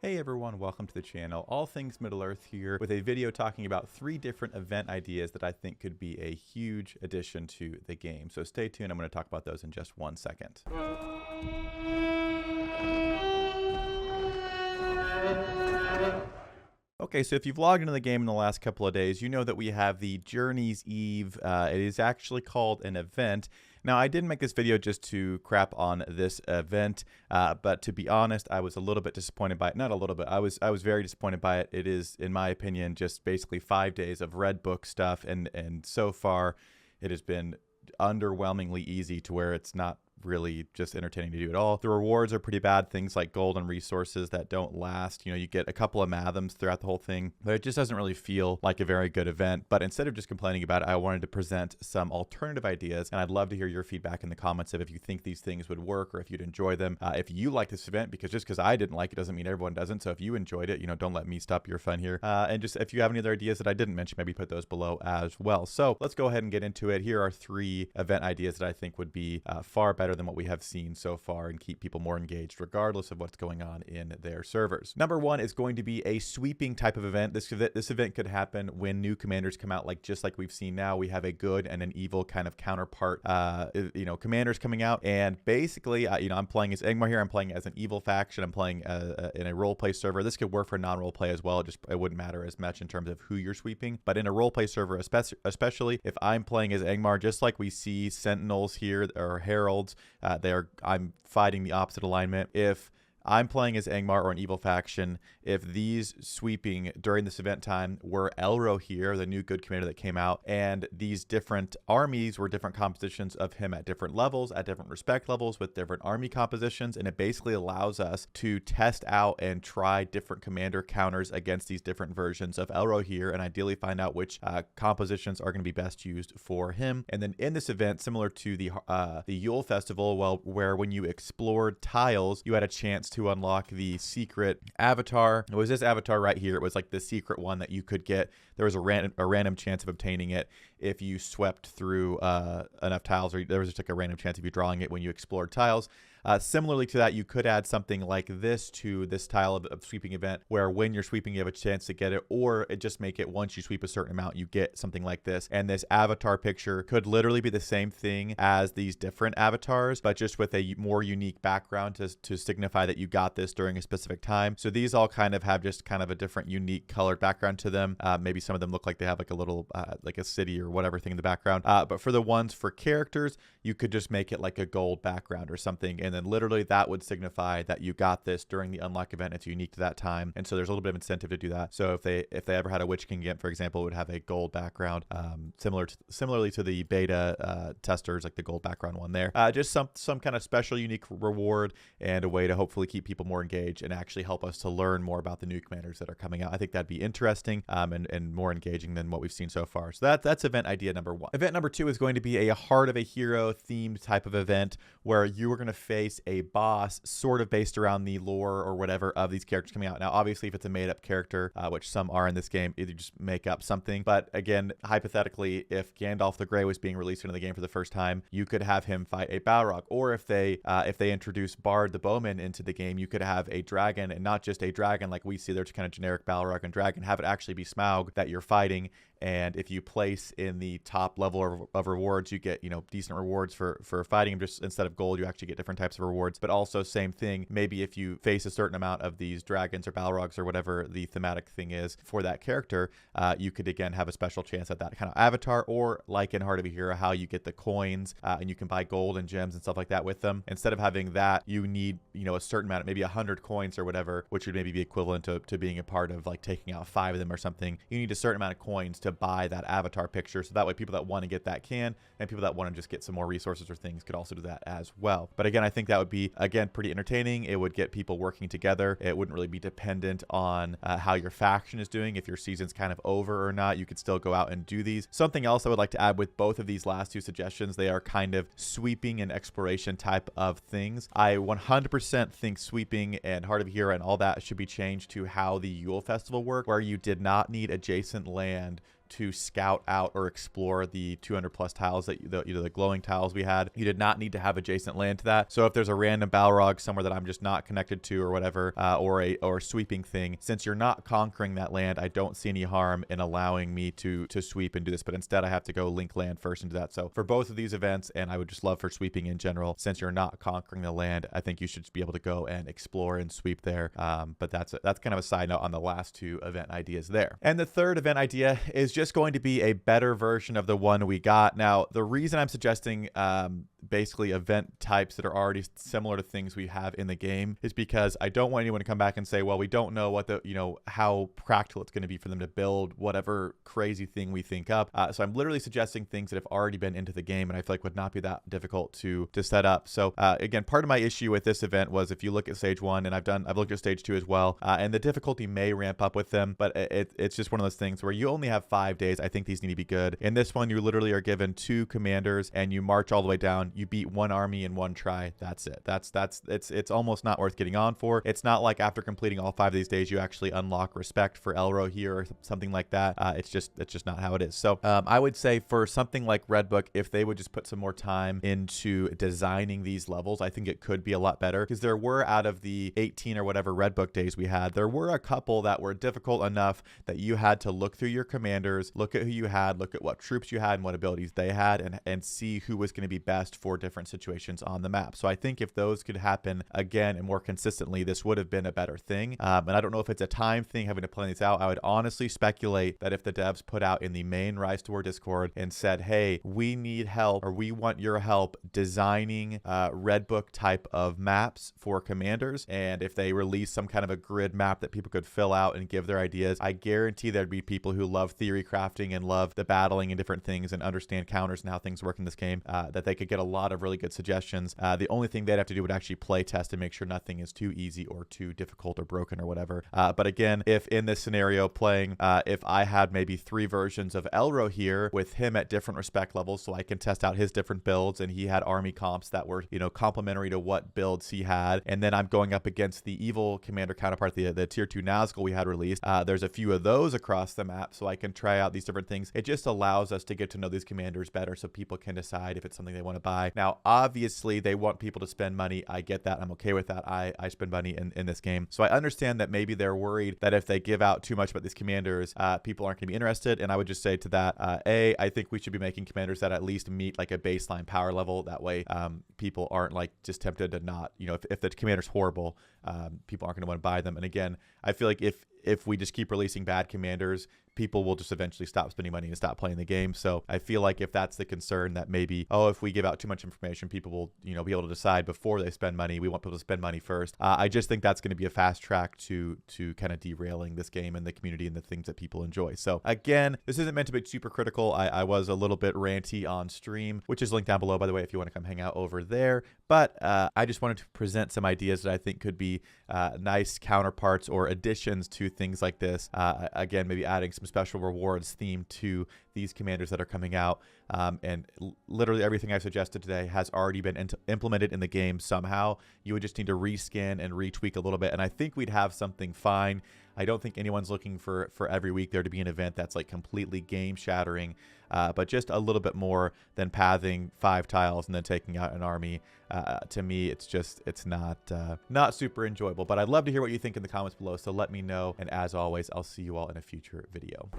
Hey everyone, welcome to the channel. All Things Middle-earth here with a video talking about 3 different event ideas that I think could be a huge addition to the game. So stay tuned, I'm going to talk about those in just 1 second. Okay, so if you've logged into the game in the last couple of days, you know that we have the Journey's Eve. It is actually called an event. Now, I didn't make this video just to crap on this event, but to be honest, I was a little bit disappointed by it. Not a little bit. I was very disappointed by it. It is, in my opinion, just basically 5 days of red book stuff, and so far, it has been underwhelmingly easy to where it's not really just entertaining to do at all. The rewards are pretty bad, things like gold and resources that don't last. You know, you get a couple of mathoms throughout the whole thing, but it just doesn't really feel like a very good event. But instead of just complaining about it, I wanted to present some alternative ideas, and I'd love to hear your feedback in the comments of if you think these things would work or if you'd enjoy them. If you like this event, because just because I didn't like it doesn't mean everyone doesn't. So if you enjoyed it, you know, don't let me stop your fun here. And just if you have any other ideas that I didn't mention, maybe put those below as well. So let's go ahead and get into it. Here are 3 event ideas that I think would be far better than what we have seen so far and keep people more engaged regardless of what's going on in their servers. Number 1 is going to be a sweeping type of event. This event could happen when new commanders come out, just like we've seen now. We have a good and an evil kind of counterpart, commanders coming out, and basically, I'm playing as Angmar here. I'm playing as an evil faction. I'm playing in a roleplay server. This could work for non-roleplay as well. It wouldn't matter as much in terms of who you're sweeping, but in a roleplay server, especially if I'm playing as Angmar, just like we see Sentinels here or Heralds, I'm fighting the opposite alignment. If I'm playing as Angmar or an evil faction, if these sweeping during this event time were Elro here, the new good commander that came out, and these different armies were different compositions of him at different levels, at different respect levels with different army compositions, and it basically allows us to test out and try different commander counters against these different versions of Elro here, and ideally find out which compositions are going to be best used for him. And then in this event, similar to the Yule Festival, where when you explored tiles, you had a chance to unlock the secret avatar. It was this avatar right here. It was like the secret one that you could get. There was a random chance of obtaining it if you swept through enough tiles, or there was just like a random chance of you drawing it when you explored tiles. Similarly to that, you could add something like this to this tile of sweeping event, where when you're sweeping, you have a chance to get it, or it just make it once you sweep a certain amount, you get something like this. And this avatar picture could literally be the same thing as these different avatars, but just with a more unique background to signify that you got this during a specific time. So these all kind of have just kind of a different unique colored background to them. Maybe some of them look like they have like a little like a city or whatever thing in the background. But for the ones for characters, you could just make it like a gold background or something, and then literally that would signify that you got this during the unlock event. It's unique to that time, and so there's a little bit of incentive to do that. So if they ever had a Witch King game, for example, it would have a gold background, similarly to the beta testers, like the gold background one there. Just some kind of special unique reward and a way to hopefully keep people more engaged and actually help us to learn more about the new commanders that are coming out. I think that'd be interesting and more engaging than what we've seen so far. So that's event idea number 1. Event number 2 is going to be a Heart of a Hero themed type of event where you are going to face a boss sort of based around the lore or whatever of these characters coming out. Now, obviously, if it's a made-up character, which some are in this game, either just make up something. But again, hypothetically, if Gandalf the Grey was being released into the game for the first time, you could have him fight a Balrog. Or if they introduce Bard the Bowman into the game, you could have a dragon, and not just a dragon like we see. There's kind of generic Balrog and dragon. Have it actually be Smaug that you're fighting. And if you place in the top level of rewards, you get, decent rewards for fighting him. Just instead of gold, you actually get different types of rewards. But also same thing, maybe if you face a certain amount of these dragons or Balrogs or whatever the thematic thing is for that character, you could again have a special chance at that kind of avatar. Or like in Heart of a Hero, how you get the coins and you can buy gold and gems and stuff like that with them. Instead of having that, you need, a certain amount, maybe 100 coins or whatever, which would maybe be equivalent to being a part of like taking out 5 of them or something. You need a certain amount of coins to buy that avatar picture, so that way people that want to get that can, and people that want to just get some more resources or things could also do that as well. But again, I think that would be, again, pretty entertaining. It would get people working together. It wouldn't really be dependent on how your faction is doing. If your season's kind of over or not, you could still go out and do these. Something else I would like to add with both of these last 2 suggestions, they are kind of sweeping and exploration type of things. I 100% think sweeping and Heart of a Hero and all that should be changed to how the Yule Festival worked, where you did not need adjacent land to scout out or explore the 200 plus tiles that the glowing tiles we had. You did not need to have adjacent land to that. So if there's a random Balrog somewhere that I'm just not connected to or whatever, or a sweeping thing, since you're not conquering that land, I don't see any harm in allowing me to sweep and do this. But instead, I have to go link land first into that. So for both of these events, and I would just love for sweeping in general, since you're not conquering the land, I think you should be able to go and explore and sweep there. But that's kind of a side note on the last two event ideas there. And the third event idea is just going to be a better version of the one we got. Now, the reason I'm suggesting basically event types that are already similar to things we have in the game is because I don't want anyone to come back and say, well, we don't know what how practical it's going to be for them to build whatever crazy thing we think up. So I'm literally suggesting things that have already been into the game and I feel like would not be that difficult to set up. So again, part of my issue with this event was if you look at stage 1, and I've looked at stage 2 as well, and the difficulty may ramp up with them, but it's just one of those things where you only have 5 days. I think these need to be good. In this one, you literally are given 2 commanders and you march all the way down. You beat 1 army in 1 try. That's it. It's almost not worth getting on for. It's not like after completing all 5 of these days, you actually unlock respect for Elro here or something like that. It's just not how it is. So I would say for something like Red Book, if they would just put some more time into designing these levels, I think it could be a lot better, because there were, out of the 18 or whatever Red Book days we had, there were a couple that were difficult enough that you had to look through your commanders, look at who you had, look at what troops you had and what abilities they had, and see who was going to be best for different situations on the map. So I think if those could happen again and more consistently, this would have been a better thing. And I don't know if it's a time thing having to plan these out. I would honestly speculate that if the devs put out in the main Rise to War Discord and said, hey, we need help, or we want your help designing Red Book type of maps for commanders, and if they release some kind of a grid map that people could fill out and give their ideas, I guarantee there'd be people who love theory crafting and love the battling and different things and understand counters and how things work in this game, that they could get a lot of really good suggestions. The only thing they'd have to do would actually play test and make sure nothing is too easy or too difficult or broken or whatever. But again, if in this scenario playing, if I had maybe 3 versions of Elro here with him at different respect levels, so I can test out his different builds, and he had army comps that were, complementary to what builds he had, and then I'm going up against the evil commander counterpart, the tier 2 Nazgul we had released. There's a few of those across the map, so I can try out these different things. It just allows us to get to know these commanders better so people can decide if it's something they want to buy. Now, obviously, they want people to spend money. I get that. I'm okay with that. I spend money in this game. So I understand that maybe they're worried that if they give out too much about these commanders, people aren't going to be interested. And I would just say to that, I think we should be making commanders that at least meet like a baseline power level. That way, people aren't like just tempted to not, if the commander's horrible, people aren't going to want to buy them. And again, I feel like if we just keep releasing bad commanders, people will just eventually stop spending money and stop playing the game. So I feel like if that's the concern, that maybe, if we give out too much information, people will, be able to decide before they spend money. We want people to spend money first. I just think that's going to be a fast track to kind of derailing this game and the community and the things that people enjoy. So again, this isn't meant to be super critical. I was a little bit ranty on stream, which is linked down below, by the way, if you want to come hang out over there. But I just wanted to present some ideas that I think could be nice counterparts or additions to things like this. Again, maybe adding some special rewards themed to these commanders that are coming out. And literally everything I suggested today has already been implemented in the game somehow. You would just need to reskin and retweak a little bit, and I think we'd have something fine. I don't think anyone's looking for every week there to be an event that's like completely game shattering, but just a little bit more than pathing 5 tiles and then taking out an army. To me, it's not super enjoyable, but I'd love to hear what you think in the comments below. So let me know. And as always, I'll see you all in a future video.